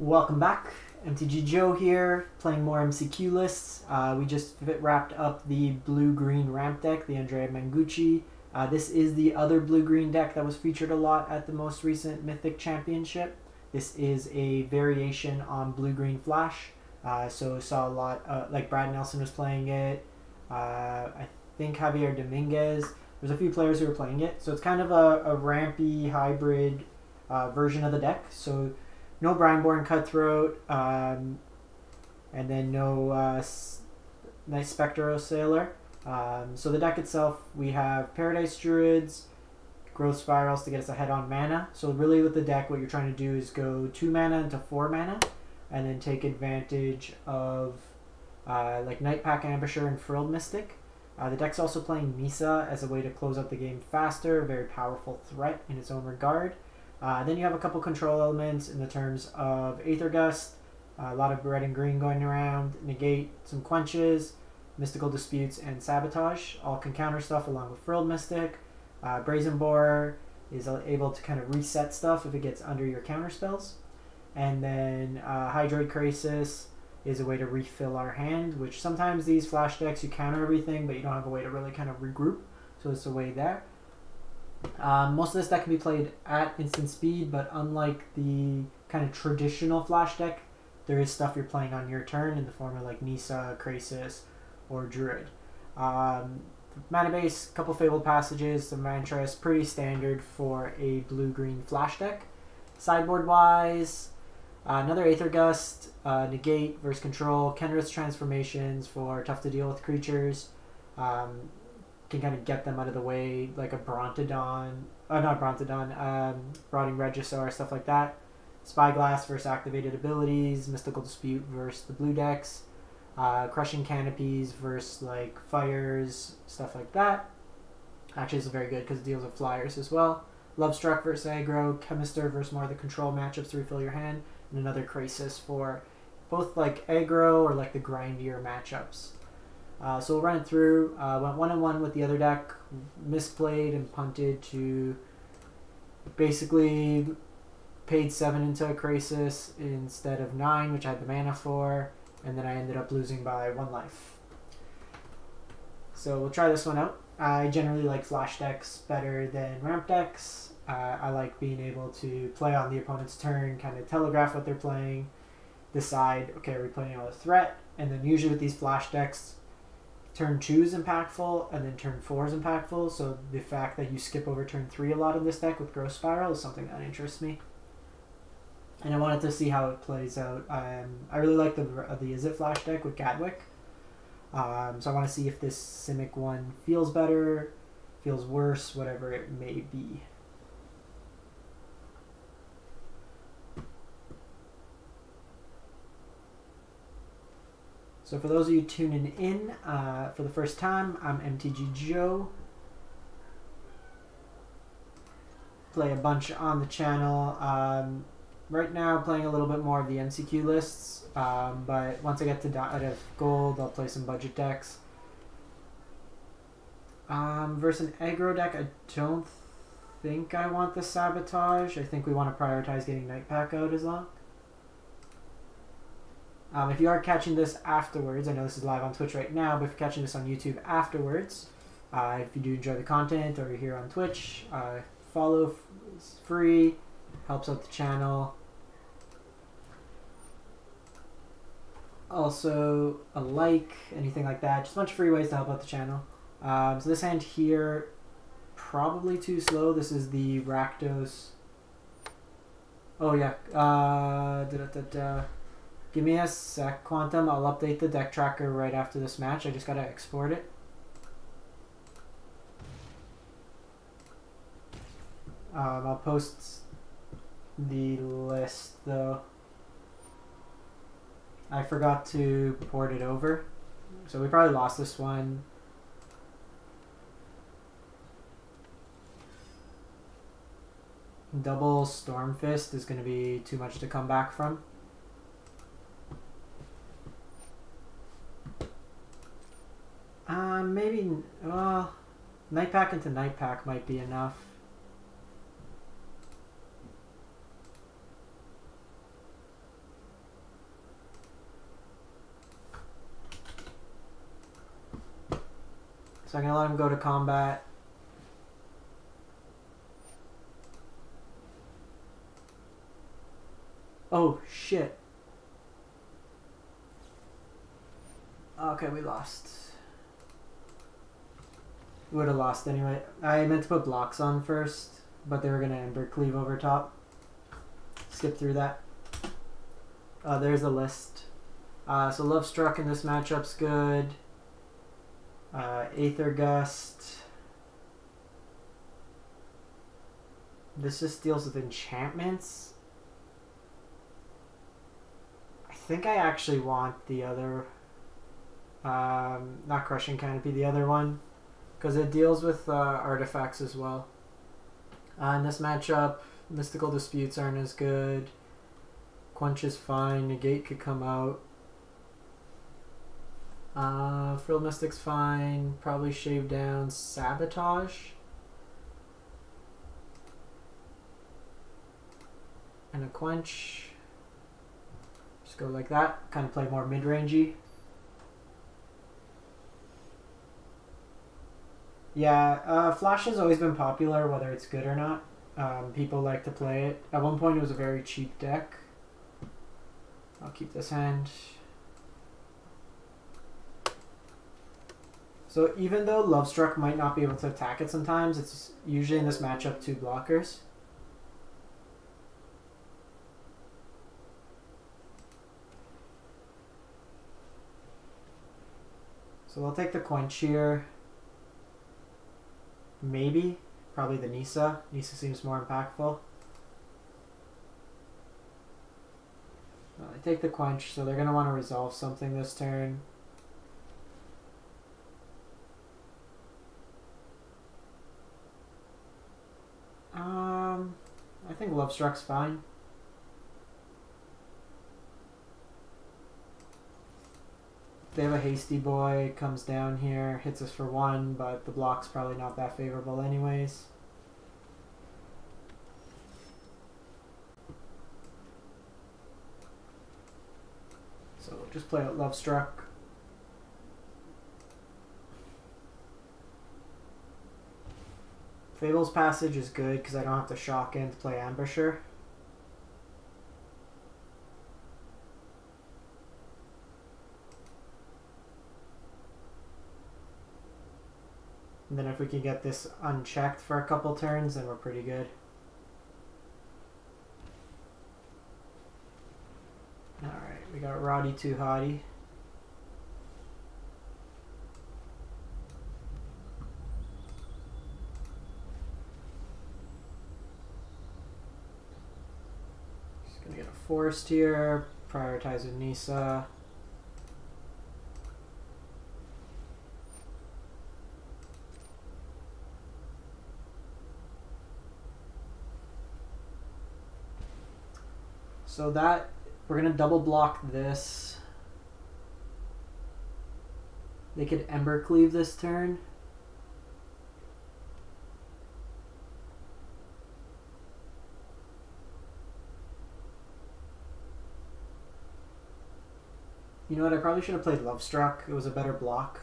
Welcome back. MTG Joe here, playing more MCQ lists. We just wrapped up the blue-green ramp deck, the Andrea Mangucci. This is the other blue-green deck that was featured a lot at the most recent Mythic Championship. This is a variation on blue-green Flash. So saw a lot, like Brad Nelson was playing it. I think Javier Dominguez. There's a few players who were playing it. So it's kind of a rampy hybrid version of the deck. So no Brineborn Cutthroat, and then no Night Spectro Sailor. So the deck itself, we have Paradise Druids, Growth Spirals to get us ahead on mana. So really with the deck, what you're trying to do is go 2 mana into 4 mana, and then take advantage of like Nightpack Ambusher and Frilled Mystic. The deck's also playing Nissa as a way to close out the game faster, a very powerful threat in its own regard. Then you have a couple control elements in the terms of Aether Gust, a lot of red and green going around, Negate, some Quenches, Mystical Disputes, and Sabotage. All can counter stuff along with Frilled Mystic. Brazen Borrower is able to kind of reset stuff if it gets under your counter spells. And then Hydroid Krasis is a way to refill our hand, which sometimes these flash decks you counter everything, but you don't have a way to really kind of regroup. So it's a way there. Most of this deck can be played at instant speed, but unlike the kind of traditional flash deck, there is stuff you're playing on your turn in the form of like Nissa, Krasis, or Druid. Mana base, couple Fabled Passages, some Vantress, pretty standard for a blue-green flash deck. Sideboard wise, another Aether Gust, Negate versus Control, Kenrith transformations for tough to deal with creatures. Can kind of get them out of the way, like a Brontodon, Brooding Regisaur, stuff like that. Spyglass versus activated abilities, Mystical Dispute versus the blue decks, Crushing Canopies versus like fires, stuff like that. Actually, it's very good because it deals with flyers as well. Lovestruck versus aggro, Chemister versus more of the control matchups to refill your hand, and another Krasis for both like aggro or like the grindier matchups. So we'll run it through. Went 1-1 with the other deck, misplayed and punted to basically paid 7 into a Krasis instead of 9, which I had the mana for, and then I ended up losing by 1 life. So we'll try this one out. I generally like flash decks better than ramp decks. I like being able to play on the opponent's turn, kind of telegraph what they're playing, decide, okay, are we playing on a threat? And then usually with these flash decks, turn 2 is impactful, and then turn 4 is impactful, so the fact that you skip over turn 3 a lot in this deck with Growth Spiral is something that interests me. And I wanted to see how it plays out. I really like the Izzet Flash deck with Gadwick, so I want to see if this Simic one feels better, feels worse, whatever it may be. So for those of you tuning in for the first time, I'm MTG Joe. Play a bunch on the channel. Right now playing a little bit more of the MCQ lists, but once I get to out of gold, I'll play some budget decks. Versus an aggro deck, I don't think I want the Sabotage. I think we want to prioritize getting Nightpack out as long. If you are catching this afterwards, I know this is live on Twitch right now, but if you're catching this on YouTube afterwards, if you do enjoy the content or you're here on Twitch, follow, it's free, helps out the channel. Also, a like, anything like that, just a bunch of free ways to help out the channel. So this hand here, probably too slow. This is the Rakdos. Oh yeah, give me a sec, Quantum. I'll update the deck tracker right after this match. I just gotta export it. I'll post the list though. I forgot to port it over, so we probably lost this one. Double Stormfist is going to be too much to come back from. Maybe, Nightpack into Nightpack might be enough. So I'm going to let him go to combat. Oh, shit. Okay, we lost. We would have lost anyway. I meant to put blocks on first, but they were going to Ember Cleave over top. Skip through that. There's the list. So Lovestruck in this matchup's good. Aether Gust. This just deals with enchantments. I think I actually want the other... not Crushing Canopy, the other one. Because it deals with artifacts as well. In this matchup, Mystical Disputes aren't as good. Quench is fine. Negate could come out. Frilled Mystic's fine. Probably shave down Sabotage. And a Quench. Just go like that. Kind of play more mid-rangey. Yeah, Flash has always been popular, whether it's good or not. People like to play it. At one point it was a very cheap deck. I'll keep this hand. So even though Lovestruck might not be able to attack it sometimes, it's usually in this matchup 2 blockers. So we'll take the Quench here. Maybe. Probably the Nissa. Nissa seems more impactful. Well, I take the Quench, so they're going to want to resolve something this turn. I think Lovestruck's fine. They have a Hasty Boy, comes down here, hits us for 1, but the block's probably not that favorable anyways. So we'll just play out Lovestruck. Fabled Passage is good because I don't have to shock in to play Ambusher. And then if we can get this unchecked for a couple turns, then we're pretty good. Alright, we got Roddy 2 Hottie. Just gonna get a Forest here, prioritize with Nissa. So that, we're going to double block this. They could Ember Cleave this turn. You know what, I probably should have played Lovestruck. It was a better block.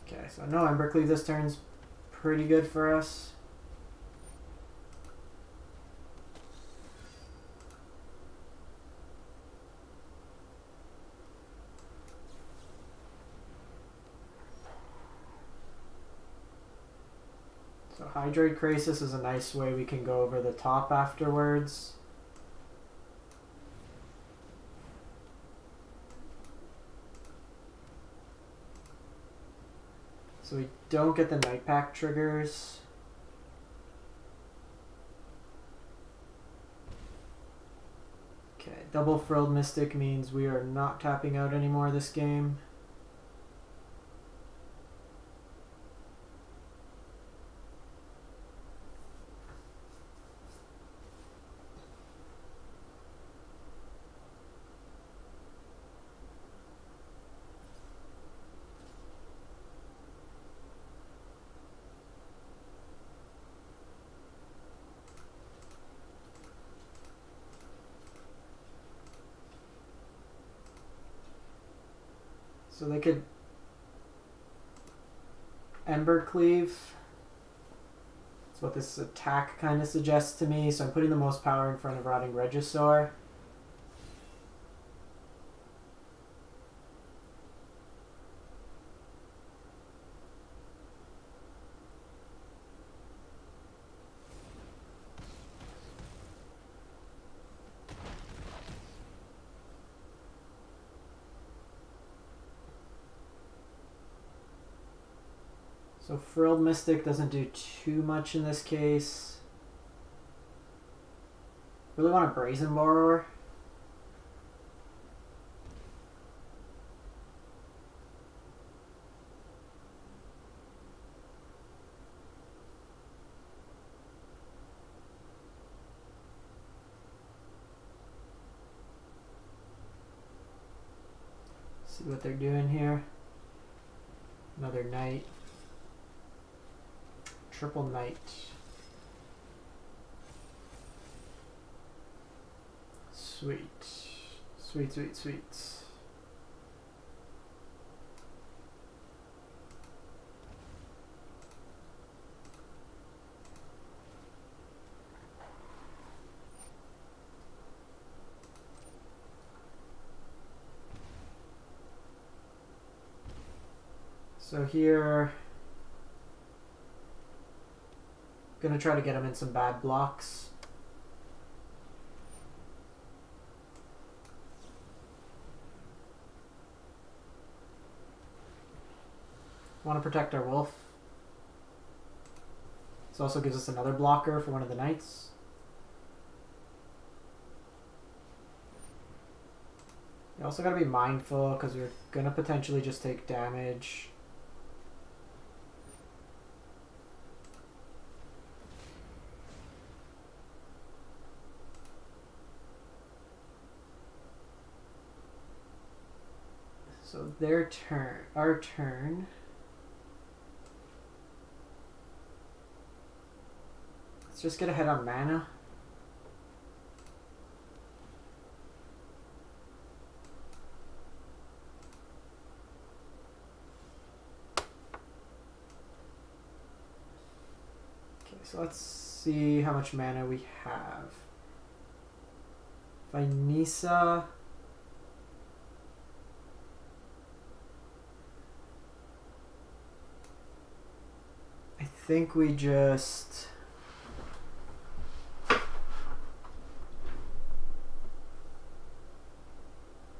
Okay, so no Ember Cleave this turn's pretty good for us. So Hydroid Krasis is a nice way we can go over the top afterwards. So we don't get the Nightpack triggers. Okay, double Frilled Mystic means we are not tapping out anymore this game. So they could Ember Cleave. That's what this attack kind of suggests to me. So I'm putting the most power in front of Rotting Regisaur. So Frilled Mystic doesn't do too much in this case. Really want a Brazen Borrower. See what they're doing here. Another Knight. Triple Knight. Sweet. Sweet, sweet, sweet. So here, gonna try to get him in some bad blocks. Want to protect our wolf. This also gives us another blocker for one of the knights. You also gotta be mindful because we're gonna potentially just take damage. So their turn, our turn. Let's just get ahead on mana. Okay, so let's see how much mana we have. If I Nissa, I think we just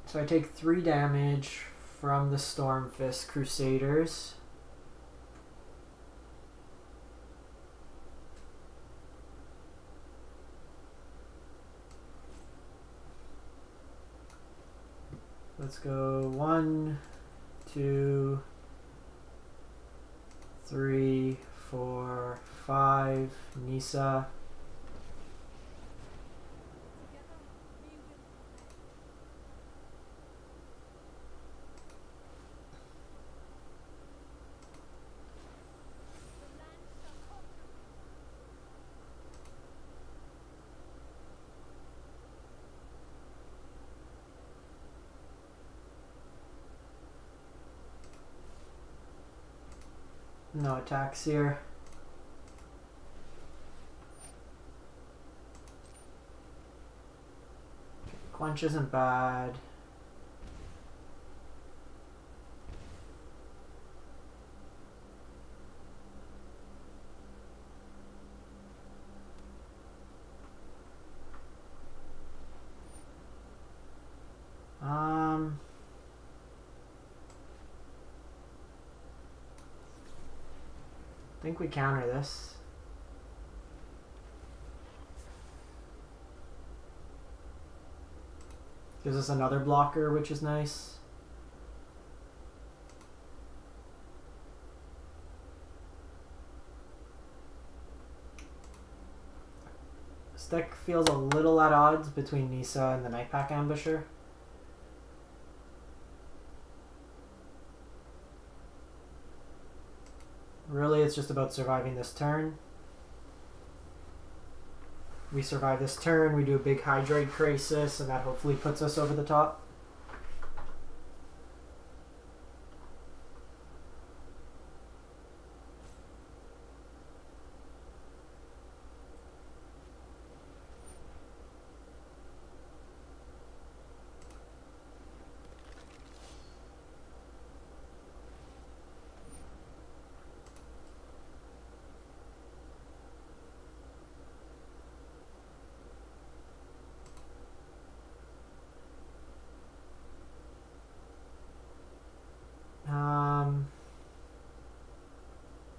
so I take 3 damage from the Stormfist Crusaders. Let's go 1, 2, 3, 4, 5, Nissa. No attacks here. Quench isn't bad. I think we counter this. Gives us another blocker, which is nice. This deck feels a little at odds between Nissa and the Nightpack Ambusher. Really, it's just about surviving this turn. We survive this turn, we do a big Hydroid Krasis, and that hopefully puts us over the top.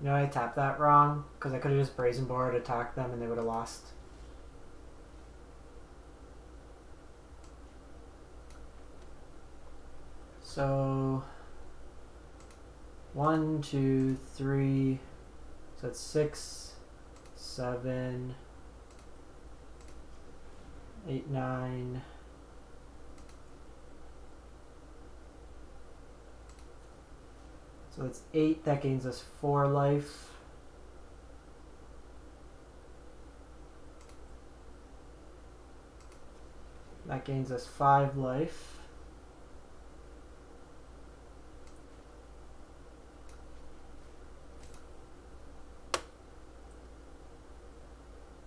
You know, I tapped that wrong because I could have just Brazen Borrower attacked them and they would have lost. So 1, 2, 3. So that's 6, 7, 8, 9. So that's 8. That gains us 4 life. That gains us 5 life.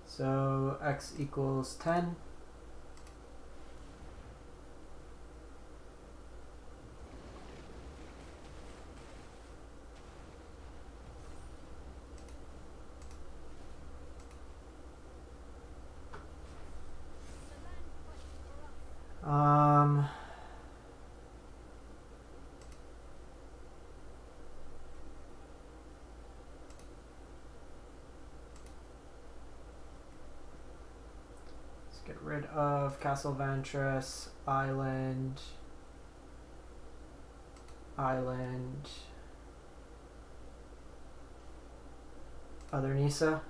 So x equals 10. Get rid of Castle Vantress, Island, other Nissa.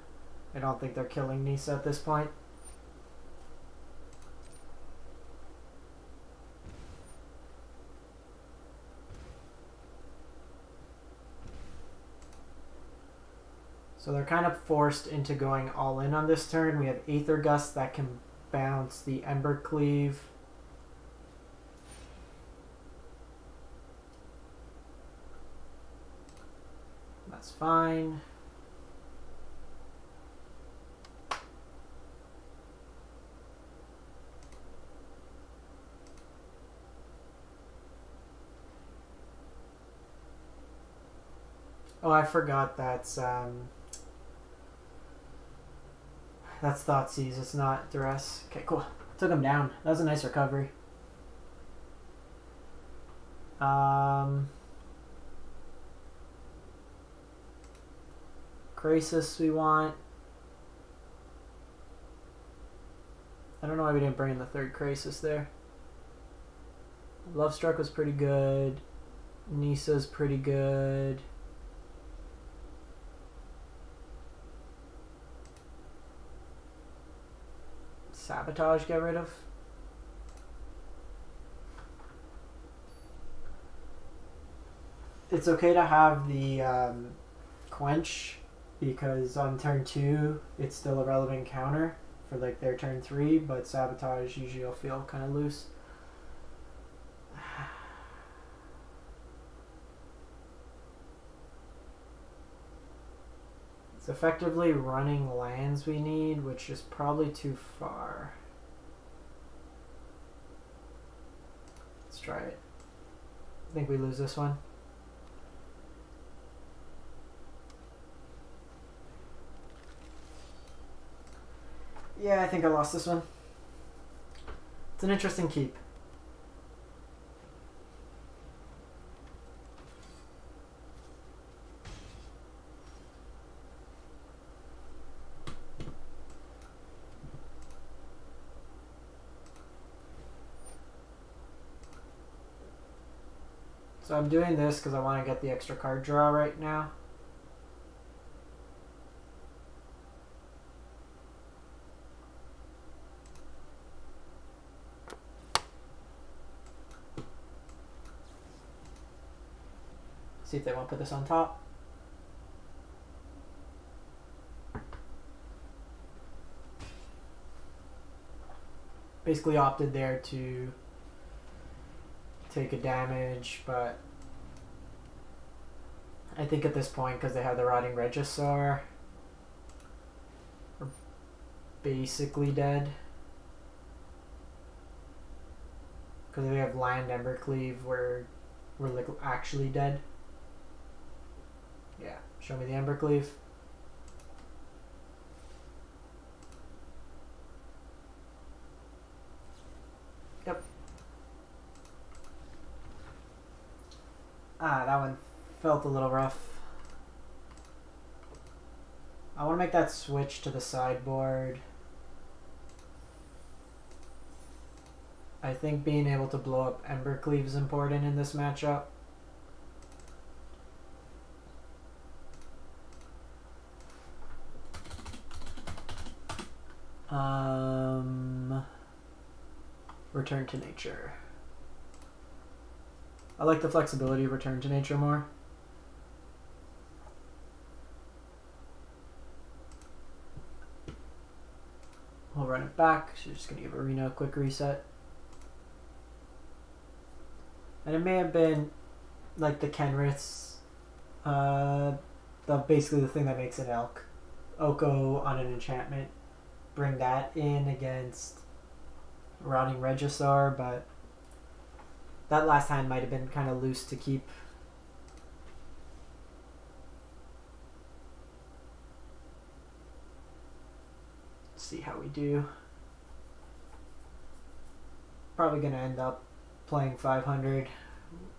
I don't think they're killing Nissa at this point. So they're kind of forced into going all in on this turn. We have Aether Gust that can bounce the Ember Cleave. That's fine. Oh, I forgot that's Thoughtseize, it's not Duress. Okay, cool. Took him down. That was a nice recovery. Krasis we want. I don't know why we didn't bring in the third Krasis there. Lovestruck was pretty good. Nissa's pretty good. Sabotage, get rid of. It's okay to have the Quench because on turn 2 it's still a relevant counter for like their turn 3, but Sabotage usually will feel kind of loose. It's effectively running lands we need, which is probably too far. Let's try it. I think we lose this one. Yeah, I think I lost this one. It's an interesting keep. So I'm doing this because I want to get the extra card draw right now. See if they want to put this on top. Basically opted there to take a damage, but I think at this point, because they have the Rotting Regisaur, we're basically dead. Because if we have land Embercleave, we're like actually dead. Yeah, show me the Embercleave. Yep. Ah, that one felt a little rough. I want to make that switch to the sideboard. I think being able to blow up Embercleave is important in this matchup. Return to Nature. I like the flexibility of Return to Nature more. We'll run it back. So just going to give Arena a quick reset. And it may have been like the Kenriths, basically the thing that makes an elk. Oko on an enchantment. Bring that in against Rotting Regisaur, but that last hand might have been kind of loose to keep. Let's see how we do. Probably going to end up playing 500,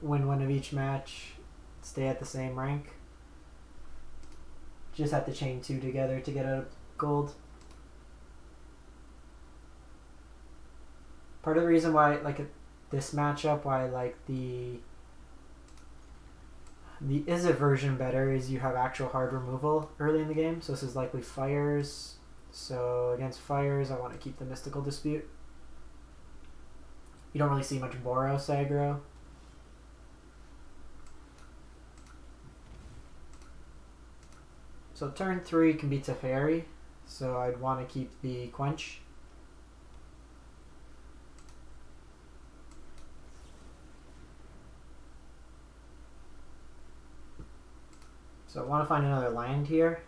win one of each match, stay at the same rank. Just have to chain 2 together to get out of gold. Part of the reason why, like this matchup, why I like the Izzet version better is you have actual hard removal early in the game. So this is likely fires. So against fires, I want to keep the Mystical Dispute. You don't really see much Boros aggro. So turn 3 can be Teferi, so I'd want to keep the Quench. So I want to find another land here.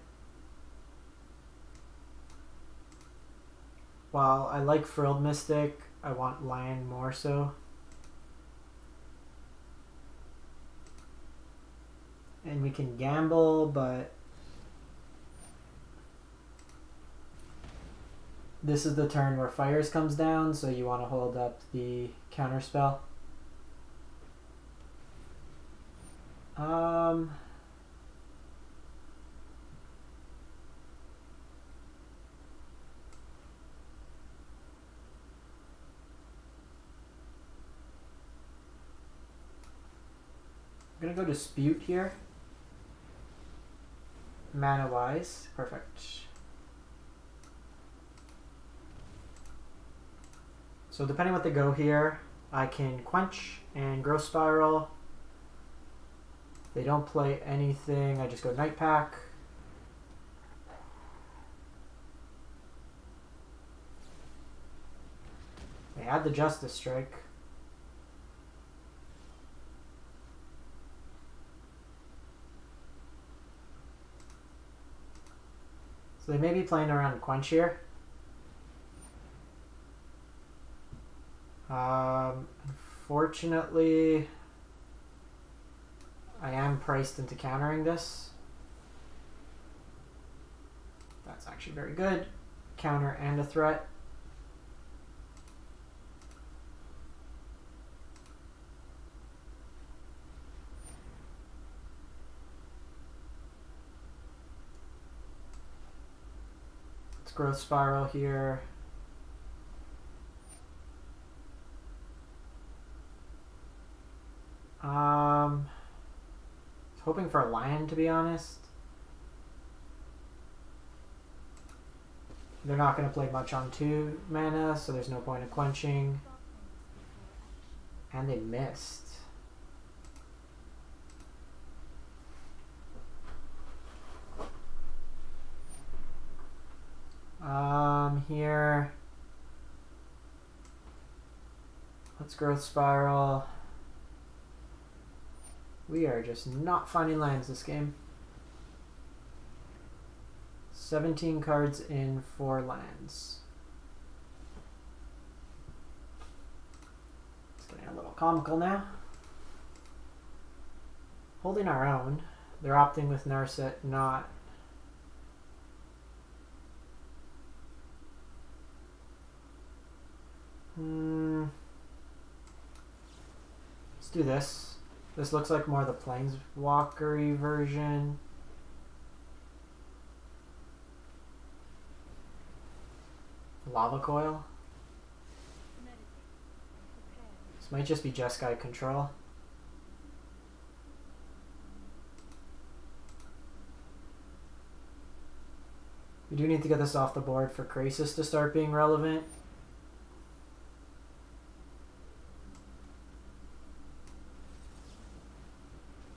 While I like Frilled Mystic, I want land more so. And we can gamble, but this is the turn where Fires comes down, so you want to hold up the counterspell. I'm gonna go Dispute here. Mana wise, perfect. So depending what they go here, I can Quench and Growth Spiral. If they don't play anything, I just go Nightpack. They had the Justice Strike. So they may be playing around Quench here. Unfortunately, I am priced into countering this. That's actually very good. Counter and a threat. Let's Growth Spiral here. Hoping for a land, to be honest. They're not going to play much on 2 mana, so there's no point in quenching. And they missed. Here. Let's Growth Spiral. We are just not finding lands this game. 17 cards in 4 lands. It's getting a little comical now. Holding our own. They're opting with Narset, not. Let's do this. This looks like more the Planeswalker-y version. Lava Coil. This might just be Jeskai control. We do need to get this off the board for Krasis to start being relevant.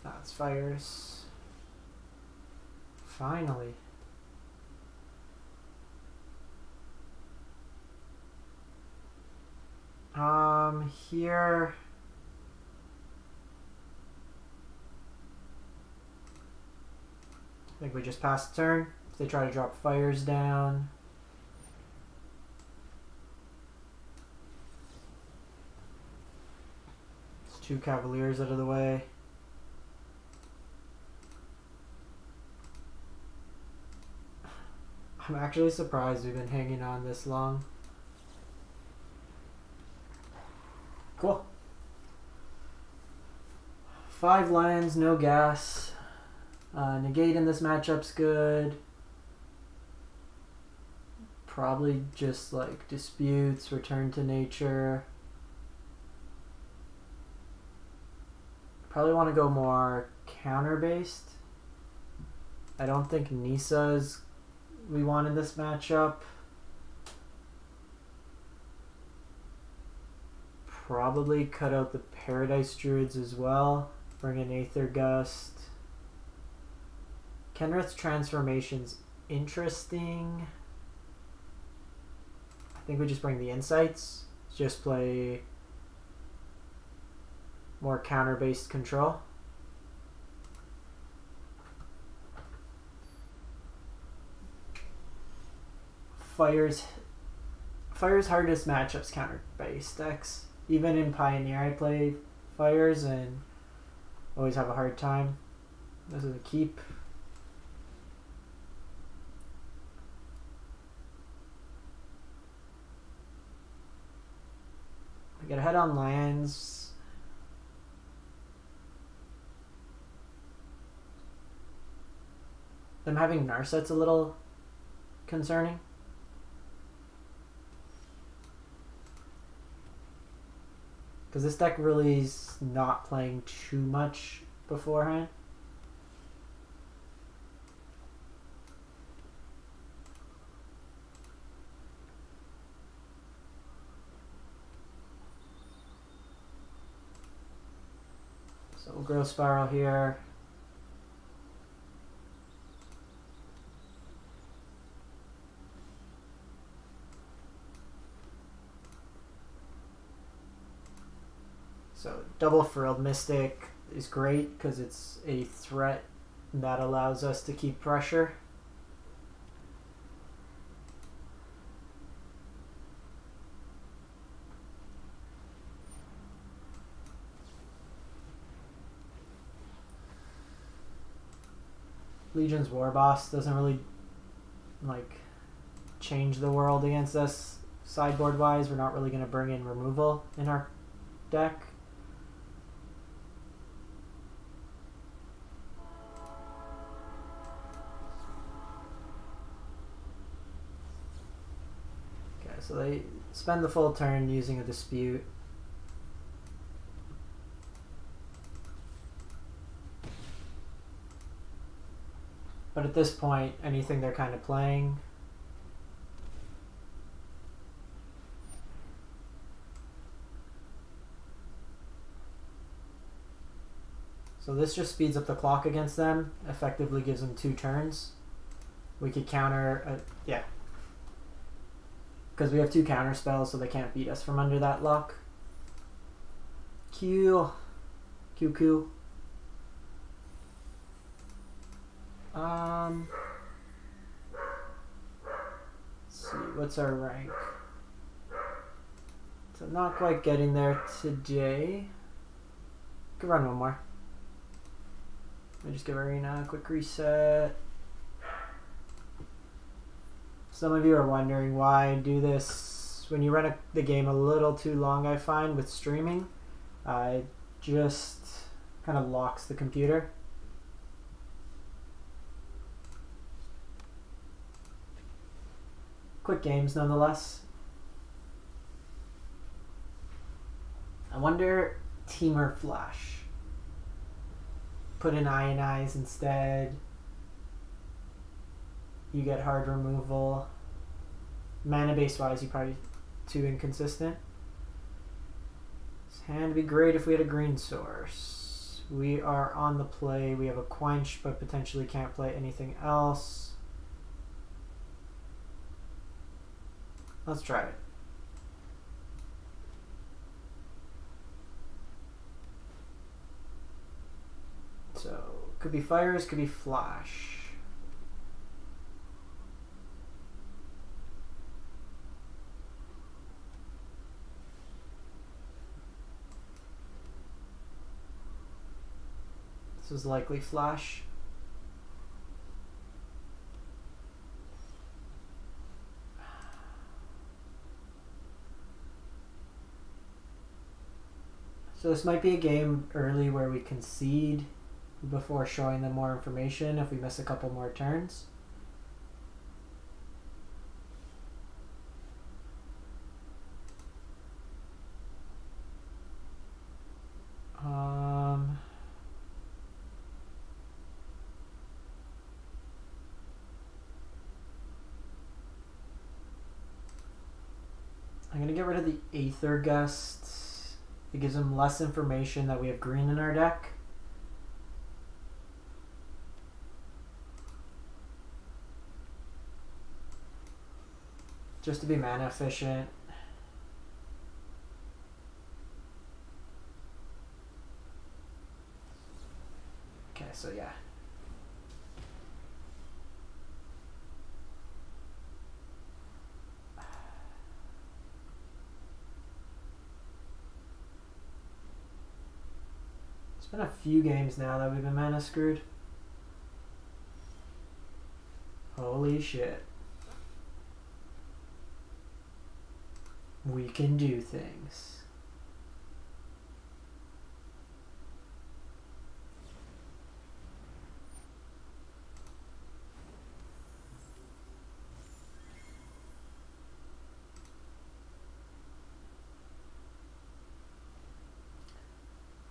That's fires. Finally. Here. I think we just passed the turn. If they try to drop fires down. It's 2 Cavaliers out of the way. I'm actually surprised we've been hanging on this long. Cool. 5 lands, no gas. Negate in this matchup's good. Probably just like disputes, return to nature. Probably want to go more counter based. I don't think Nissa's we want in this matchup. Probably cut out the Paradise Druids as well. Bring in Aether Gust. Kenrith's transformation's interesting. I think we just bring the Insights. Just play more counter-based control. Fire's hardest matchups counter-based decks. Even in Pioneer I play Fires and always have a hard time. This is a keep. I get ahead on lands. Them having Narset's a little concerning. Because this deck really is not playing too much beforehand. So we'll Growth Spiral here. So double Frilled Mystic is great because it's a threat that allows us to keep pressure. Legion's War Boss doesn't really like change the world against us sideboard wise. We're not really going to bring in removal in our deck. So they spend the full turn using a dispute. But at this point, anything they're kind of playing. So this just speeds up the clock against them, effectively gives them 2 turns. We could counter, yeah. Because we have 2 counter spells, so they can't beat us from under that lock. Q. Let's see, what's our rank? So not quite getting there today. Could run one more. Let me just give Arena a quick reset. Some of you are wondering why I do this. When you run the game a little too long, I find, with streaming, it just kind of locks the computer. quick games nonetheless. I wonder, Teamer Flash. Put in Ionize instead. You get hard removal. Mana base wise, you probably too inconsistent. This hand would be great if we had a green source. We are on the play. We have a Quench, but potentially can't play anything else. Let's try it. So, could be fires, could be flash. This is likely flash. So this might be a game early where we concede before showing them more information if we miss a couple more turns. I'm going to get rid of the Aether Gust. It gives them less information that we have green in our deck. Just to be mana efficient. Okay, so yeah. It's been a few games now that we've been mana screwed. Holy shit. We can do things.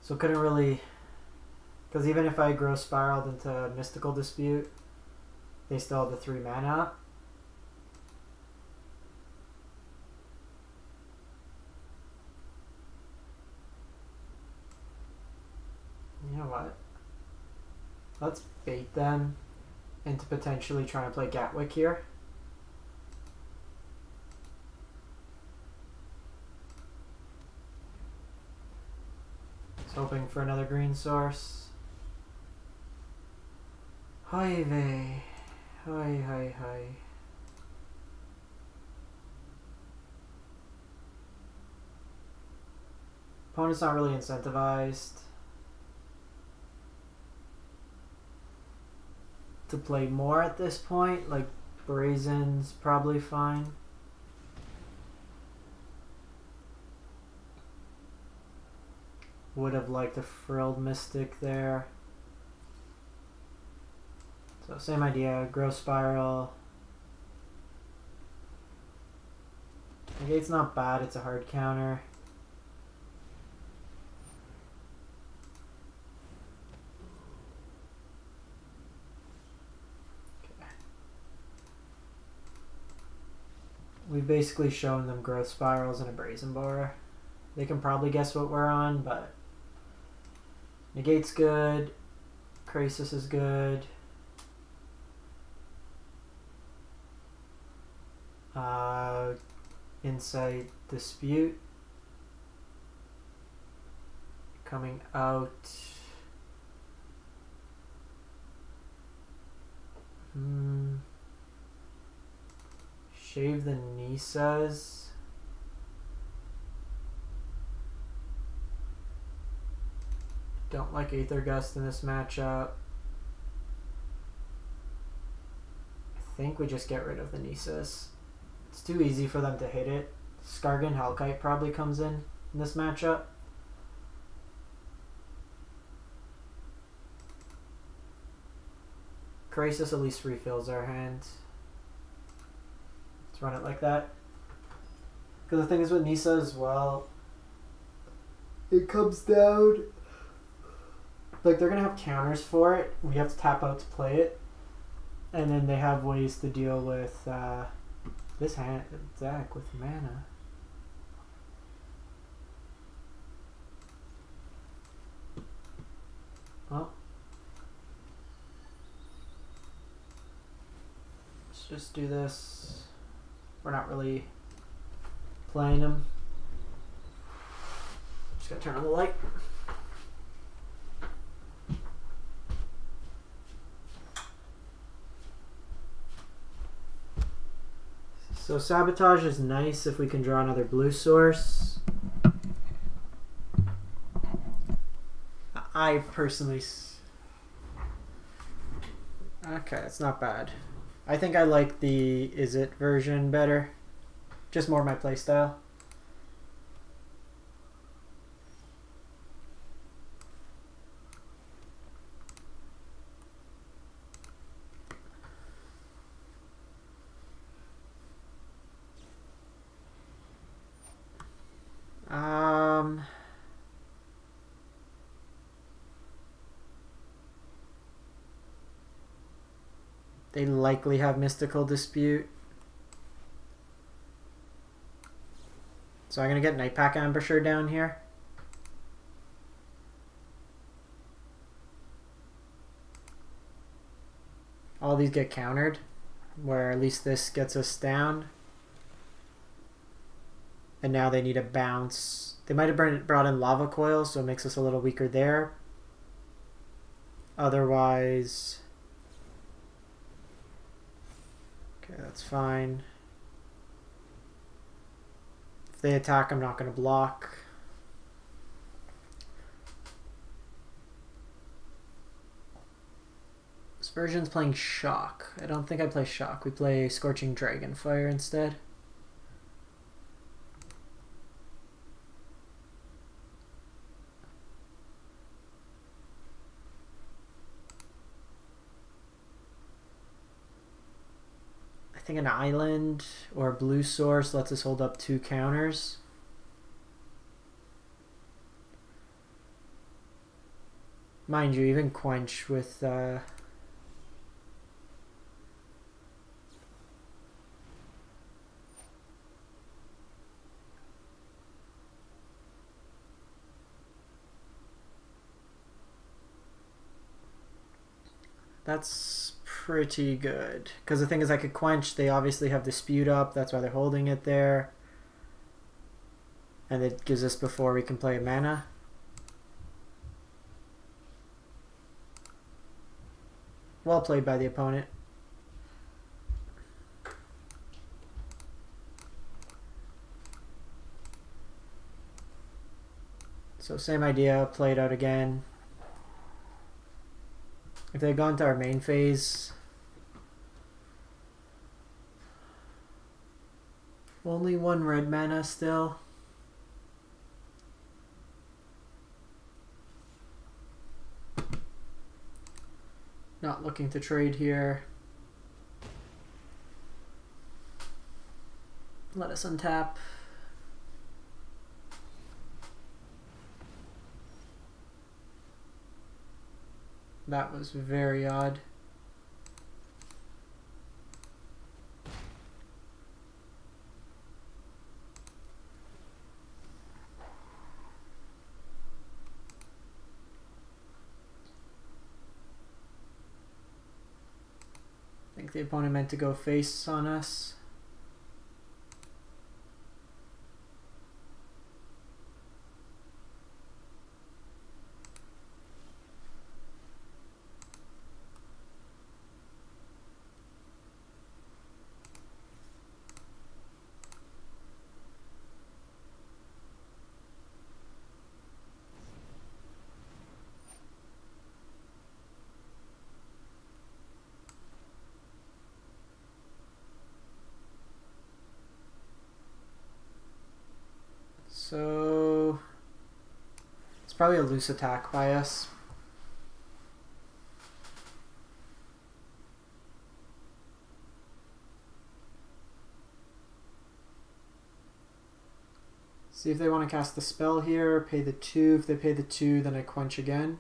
So couldn't really, because even if I grow spiraled into Mystical Dispute, they still have the 3 mana up. You know what? Let's bait them into potentially trying to play Gatwick here. Just hoping for another green source. Hi vey. Hi. Opponent's not really incentivized to play more at this point. Like, Brazen's probably fine. Would have liked a Frilled Mystic there. So same idea, grow spiral. Negate's not bad, it's a hard counter. We've basically shown them growth spirals and a Brazen Borrower. They can probably guess what we're on, but Negate's good. Krasis is good. Insight Dispute coming out. Shave the Nissas. Don't like Aether Gust in this matchup. I think we just get rid of the Nissas. It's too easy for them to hit it. Skargan Hellkite probably comes in this matchup. Krasis at least refills our hand. Let's Let's run it like that. Because the thing is with Nissa as well, it comes down, like they're going to have counters for it. We have to tap out to play it. And then they have ways to deal with this deck with mana. Well, let's just do this. We're not really playing them. Just gotta turn on the light. So Sabotage is nice if we can draw another blue source. I personally... Okay, it's not bad. I think I like the Is It version better. Just more my playstyle. They likely have Mystical Dispute. So I'm going to get Nightpack Ambusher down here. All these get countered, where at least this gets us down. And now they need a bounce. They might have brought in Lava Coil, so it makes us a little weaker there. Otherwise... Okay, that's fine. If they attack, I'm not going to block. This version's playing Shock. I don't think I play Shock. We play Scorching Dragonfire instead. I think an island or a blue source lets us hold up 2 counters. Mind you, even Quench with that's pretty good. Because the thing is, I could Quench, they obviously have Dispute up, that's why they're holding it there. And it gives us before we can play a mana. Well played by the opponent. So same idea, played out again. If they had gone to our main phase, only 1 red mana still. Not looking to trade here. Let us untap. That was very odd. I think the opponent meant to go face on us. So it's probably a loose attack by us. See if they want to cast the spell here, pay the 2. If they pay the 2, then I Quench again.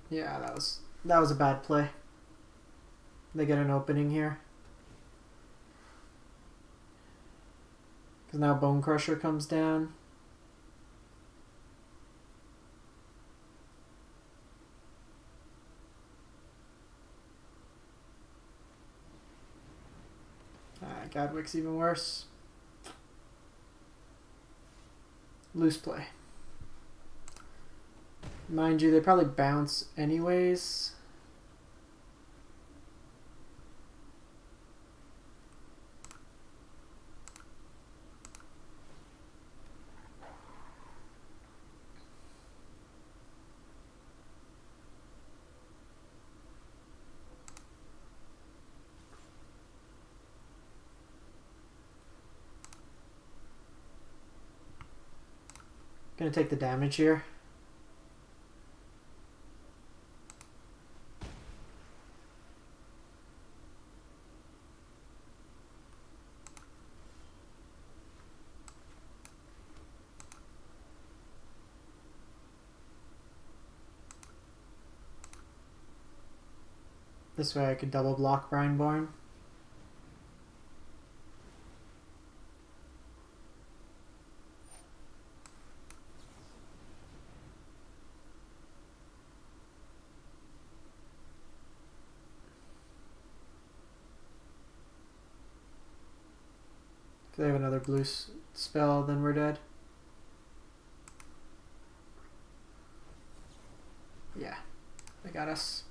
Yeah, that was a bad play. They get an opening here. Because now Bone Crusher comes down. Gadwick's even worse. Loose play. Mind you, they probably bounce anyways. Gonna take the damage here. This way I could double block Brineborn. If they have another blue spell, then we're dead. Yeah, they got us.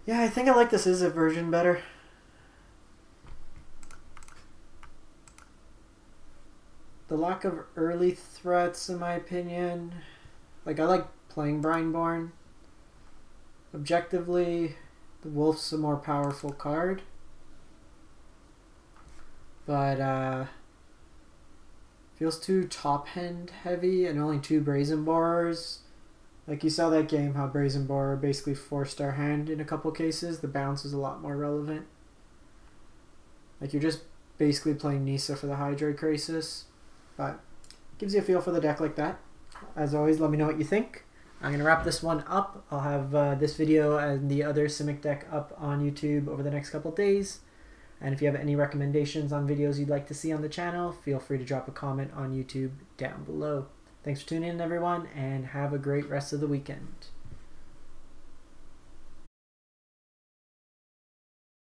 Yeah, I think I like this Izzet version better. The lack of early threats, in my opinion. Like, I like playing Brineborn. Objectively, the Wolf's a more powerful card. But, feels too top-end heavy and only 2 Brazen Borrowers. Like, you saw that game, how Brazen Borrower basically forced our hand in a couple cases. The bounce is a lot more relevant. Like, you're just basically playing Nissa for the Hydroid Krasis. But, gives you a feel for the deck like that. As always, let me know what you think. I'm going to wrap this one up. I'll have this video and the other Simic deck up on YouTube over the next couple days. And if you have any recommendations on videos you'd like to see on the channel, feel free to drop a comment on YouTube down below. Thanks for tuning in, everyone, and have a great rest of the weekend.